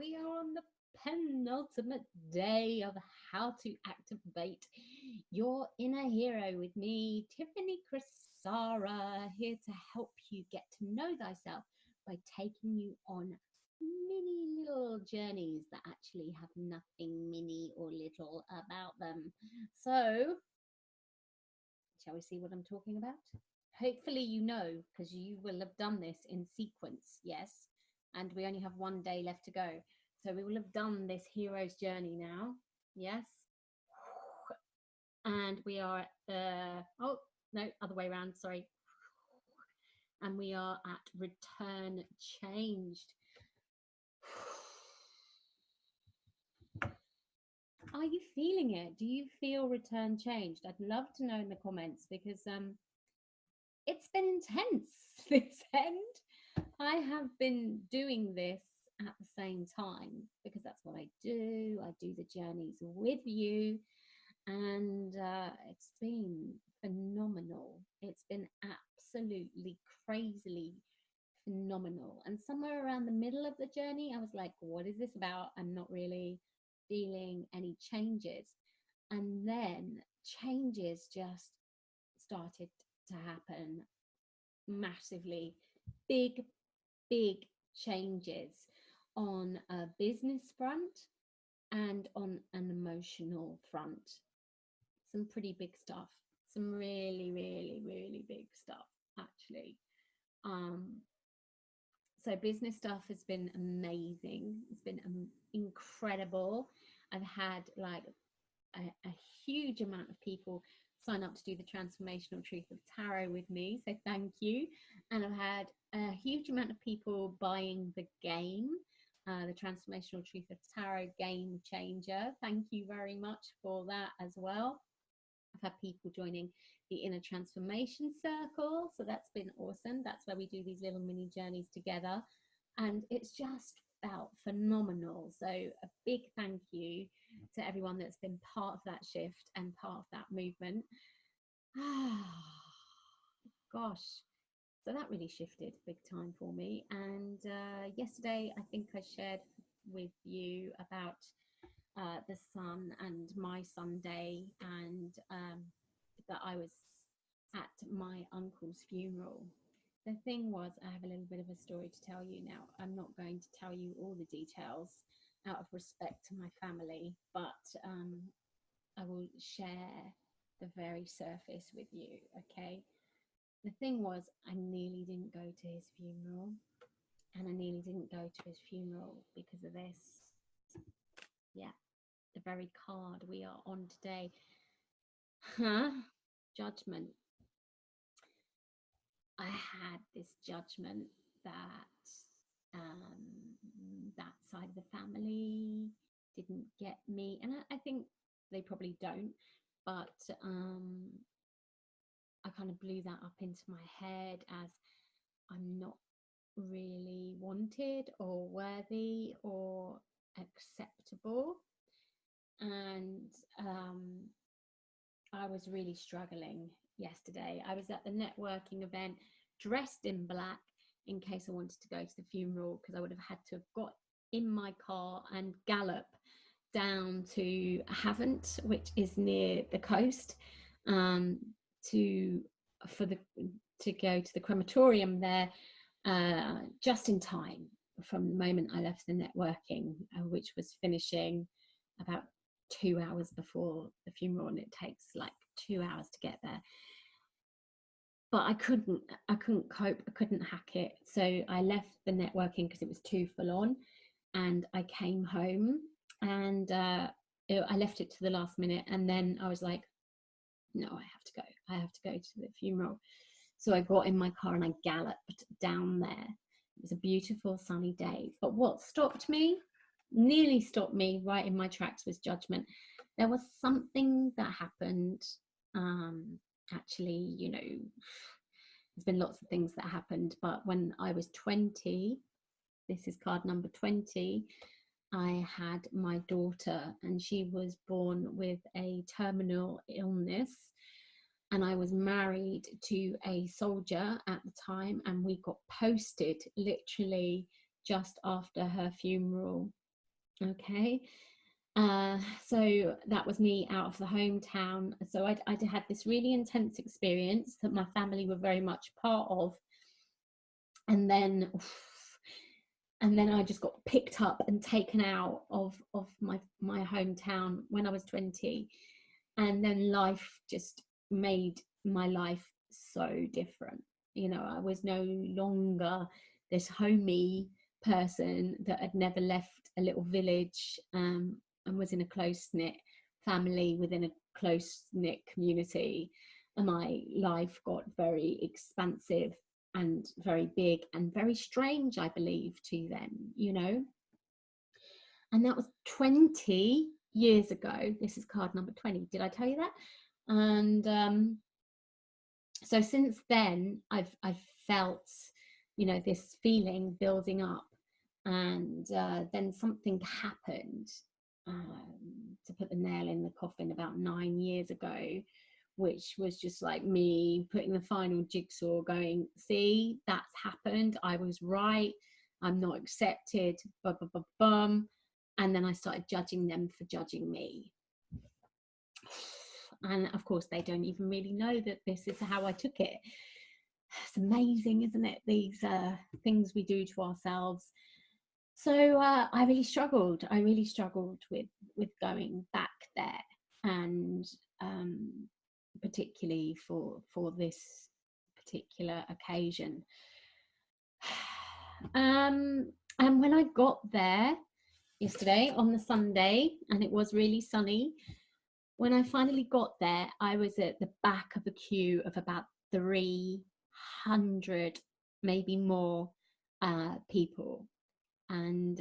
we are on the penultimate day of how to activate your inner hero with me, Tiffany Crosara, here to help you get to know thyself by taking you on mini little journeys that actually have nothing mini or little about them. So, shall we see what I'm talking about? Hopefully, you know, because you will have done this in sequence, yes. And we only have one day left to go. So we will have done this hero's journey now, yes. And we are at the, oh, no, other way around, sorry. And we are at return changed. Are you feeling it? Do you feel return changed? I'd love to know in the comments because it's been intense this end. I have been doing this at the same time because that's what I do. I do the journeys with you, and it's been phenomenal. It's been absolutely crazily phenomenal. And somewhere around the middle of the journey, I was like, what is this about? I'm not really feeling any changes. And then changes just started to happen massively. Big changes on a business front and on an emotional front. Some pretty big stuff. Some really big stuff, actually. Um, so business stuff has been amazing. It's been incredible. I've had like a huge amount of people sign up to do the transformational truth of tarot with me, so thank you. And I've had a huge amount of people buying the game, the transformational truth of tarot game changer. Thank you very much for that as well. I've had people joining the inner transformation circle, so that's been awesome. That's where we do these little mini journeys together, and it's just felt phenomenal. So a big thank you to everyone that's been part of that shift and part of that movement. Gosh, so that really shifted big time for me. And yesterday I think I shared with you about the sun and my Sunday, and that I was at my uncle's funeral. The thing was, I have a little bit of a story to tell you now. I'm not going to tell you all the details out of respect to my family, but I will share the very surface with you, okay? The thing was, I nearly didn't go to his funeral, and I nearly didn't go to his funeral because of this. Yeah, the very card we are on today. Judgment. I had this judgment that that side of the family didn't get me, and I think they probably don't, but I kind of blew that up into my head as I'm not really wanted or worthy or acceptable. And I was really struggling yesterday. I was at the networking event dressed in black in case I wanted to go to the funeral, because I would have had to have got in my car and gallop down to Havant, which is near the coast, to go to the crematorium there just in time from the moment I left the networking, which was finishing about 2 hours before the funeral, and it takes like 2 hours to get there. But I couldn't cope, I couldn't hack it. So I left the networking because it was too full on, and I came home, and I left it to the last minute, and then I was like, no, I have to go to the funeral. So I got in my car and I galloped down there. It was a beautiful sunny day, but what nearly stopped me right in my tracks was judgment. There was something that happened. Actually, you know, there's been lots of things that happened, but when I was 20, this is card number 20, I had my daughter, and she was born with a terminal illness, and I was married to a soldier at the time, and we got posted literally just after her funeral. Okay. So that was me out of the hometown. So I had this really intense experience that my family were very much part of, and then I just got picked up and taken out of my hometown when I was 20, and then life just made my life so different. You know, I was no longer this homey person that had never left a little village, and was in a close knit family within a close knit community. And my life got very expansive and very big and very strange, I believe, to them, you know. And that was 20 years ago. This is card number 20. Did I tell you that? And so since then, I've felt, you know, this feeling building up, and then something happened, to put the nail in the coffin, about 9 years ago, which was just like me putting the final jigsaw, going, see, that's happened, I was right, I'm not accepted, bum, bum, bum, bum. And then I started judging them for judging me. And of course, they don't even really know that this is how I took it. It's amazing, isn't it? These things we do to ourselves. So I really struggled. I really struggled with going back there, and particularly for this particular occasion. And when I got there yesterday on the Sunday, and it was really sunny, when I finally got there, I was at the back of a queue of about 300, maybe more, people. And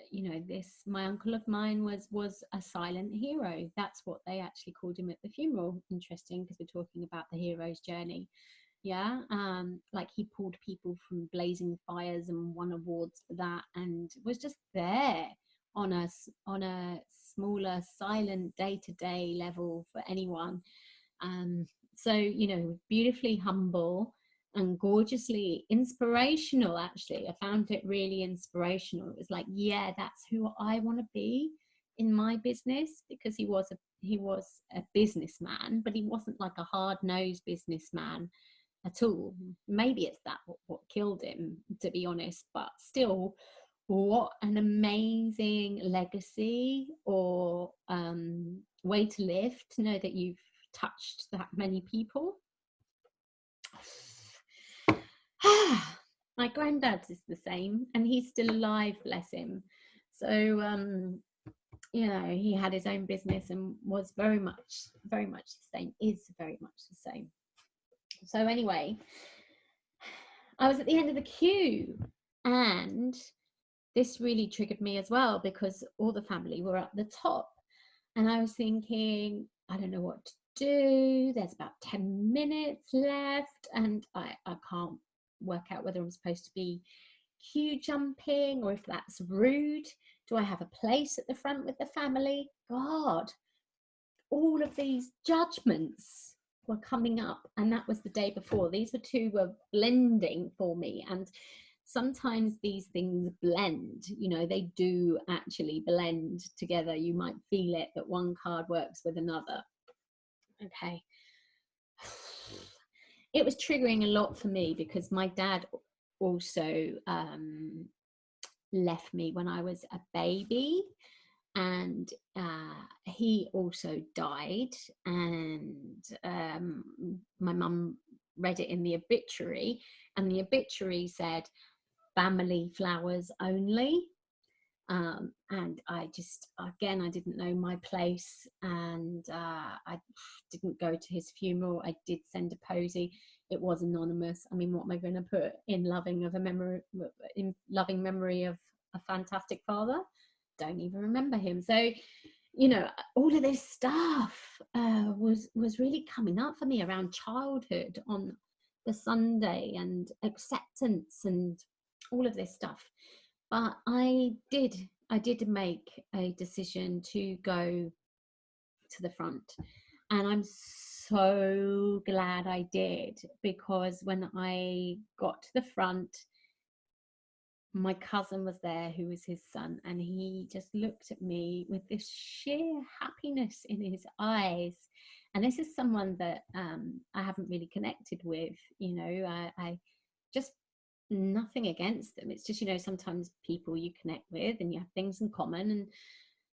you know, this, my uncle of mine was a silent hero. That's what they actually called him at the funeral. Interesting, because we're talking about the hero's journey. Yeah, like he pulled people from blazing fires and won awards for that, and was just there on a smaller, silent, day-to-day level for anyone. So, you know, beautifully humble and gorgeously inspirational. Actually, I found it really inspirational. It was like, yeah, that's who I want to be in my business, because he was a businessman, but he wasn't like a hard-nosed businessman at all. Maybe it's that what killed him, to be honest, but still, what an amazing legacy, or way to live, to know that you've touched that many people. My granddad's is the same, and he's still alive, bless him. So you know, he had his own business and was very much the same, is very much the same. So anyway, I was at the end of the queue, and this really triggered me as well, because all the family were at the top, and I was thinking, I don't know what to do. There's about 10 minutes left, and I can't work out whether I'm supposed to be queue jumping or if that's rude. Do I have a place at the front with the family? God, all of these judgments were coming up, and that was the day before. These two were blending for me, and sometimes these things blend, you know, they do actually blend together. You might feel it, that one card works with another. Okay. It was triggering a lot for me, because my dad also left me when I was a baby, and he also died, and my mum read it in the obituary, and the obituary said family flowers only. And I just, again, I didn't know my place, and I didn't go to his funeral. I did send a posy. It was anonymous. I mean, what am I going to put in loving memory of a fantastic father? Don't even remember him. So, you know, all of this stuff was really coming up for me around childhood on the Sunday, and acceptance and all of this stuff. But I did make a decision to go to the front, and I'm so glad I did, because when I got to the front, my cousin was there, who was his son, and he just looked at me with this sheer happiness in his eyes. And this is someone that I haven't really connected with, you know. I just, nothing against them. It's just, you know, sometimes people you connect with and you have things in common, and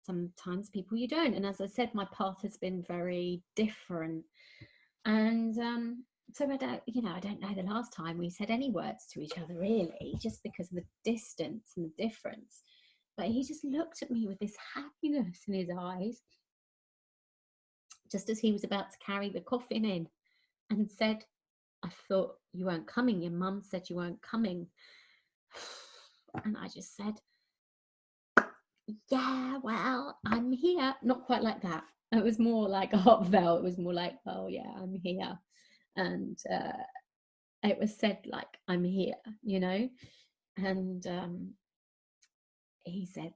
sometimes people you don't. And as I said, my path has been very different. And so I don't, you know, I don't know the last time we said any words to each other, really, just because of the distance and the difference. But he just looked at me with this happiness in his eyes, just as he was about to carry the coffin in, and said, I thought you weren't coming. Your mum said you weren't coming. And I just said, yeah, well, I'm here. Not quite like that. It was more like a heartfelt. It was more like, oh yeah, I'm here. And it was said like, I'm here, you know. And he said,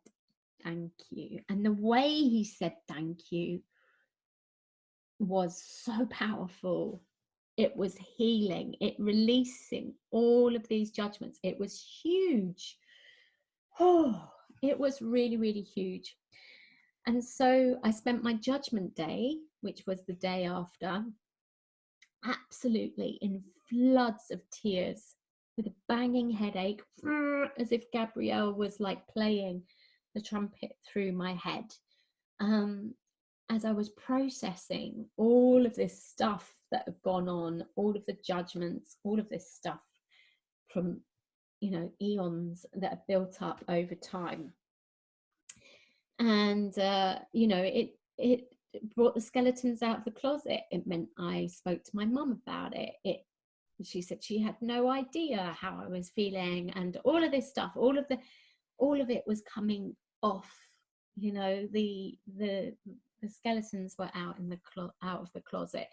thank you. And the way he said thank you was so powerful. It was healing, it releasing all of these judgments. It was huge. Oh, it was really, really huge. And so I spent my judgment day, which was the day after, absolutely in floods of tears, with a banging headache, as if Gabrielle was like playing the trumpet through my head, as I was processing all of this stuff that had gone on, all of the judgments, all of this stuff from, you know, eons that have built up over time. And you know, it brought the skeletons out of the closet. It meant I spoke to my mum about it. She said she had no idea how I was feeling, and all of this stuff, all of it was coming off. You know, the skeletons were out out of the closet.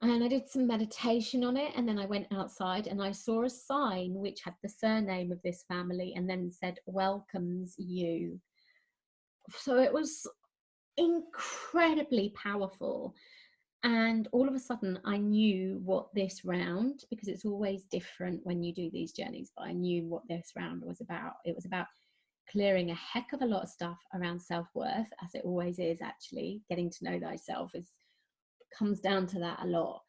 And I did some meditation on it, and then I went outside and I saw a sign which had the surname of this family and then said, welcomes you. So it was incredibly powerful. And all of a sudden I knew what this round, because it's always different when you do these journeys, but I knew what this round was about. It was about clearing a heck of a lot of stuff around self-worth, as it always is. Actually, getting to know thyself comes down to that a lot.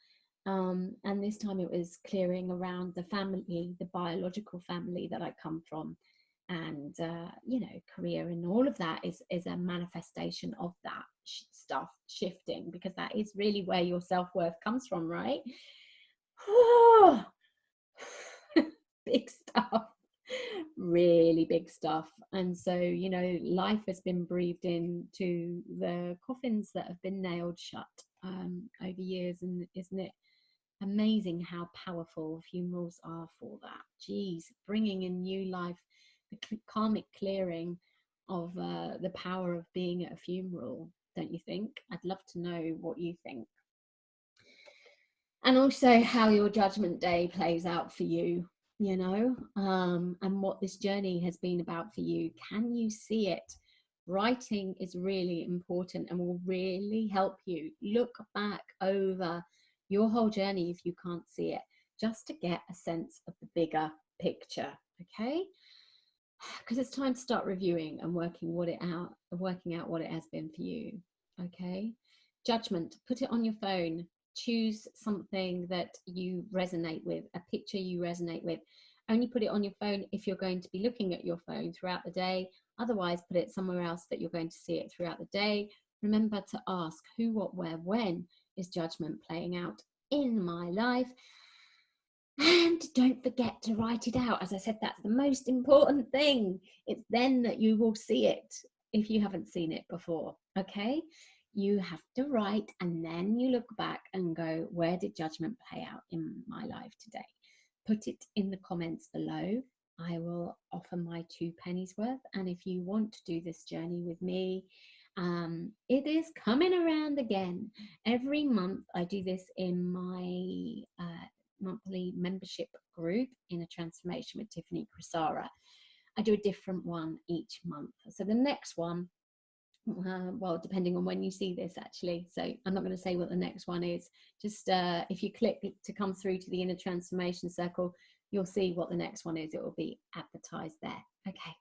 And this time it was clearing around the family, the biological family that I come from. And you know, career and all of that is a manifestation of that stuff shifting, because that is really where your self-worth comes from, right? Big stuff, really big stuff. And so, you know, life has been breathed into the coffins that have been nailed shut over years. And isn't it amazing how powerful funerals are for that? Geez, bringing in new life, the karmic clearing of the power of being at a funeral, don't you think? I'd love to know what you think. And also how your judgment day plays out for you, you know, and what this journey has been about for you. Can you see it? Writing is really important and will really help you look back over your whole journey, if you can't see it, just to get a sense of the bigger picture. Okay, because it's time to start reviewing and working out what it has been for you. Okay, judgment, put it on your phone. Choose something that you resonate with, a picture you resonate with. Only put it on your phone if you're going to be looking at your phone throughout the day. Otherwise, put it somewhere else that you're going to see it throughout the day. Remember to ask who, what, where, when is judgment playing out in my life? And don't forget to write it out. As I said, that's the most important thing. It's then that you will see it if you haven't seen it before. Okay, you have to write, and then you look back and go, where did judgment play out in my life today? Put it in the comments below. I will offer my 2 pennies worth. And if you want to do this journey with me, it is coming around again. Every month I do this in my monthly membership group, Inner Transformation with Tiffany Crosara. I do a different one each month. So the next one, well, depending on when you see this, actually, so I'm not going to say what the next one is. Just if you click to come through to the Inner Transformation Circle, you'll see what the next one is. It will be advertised there. Okay.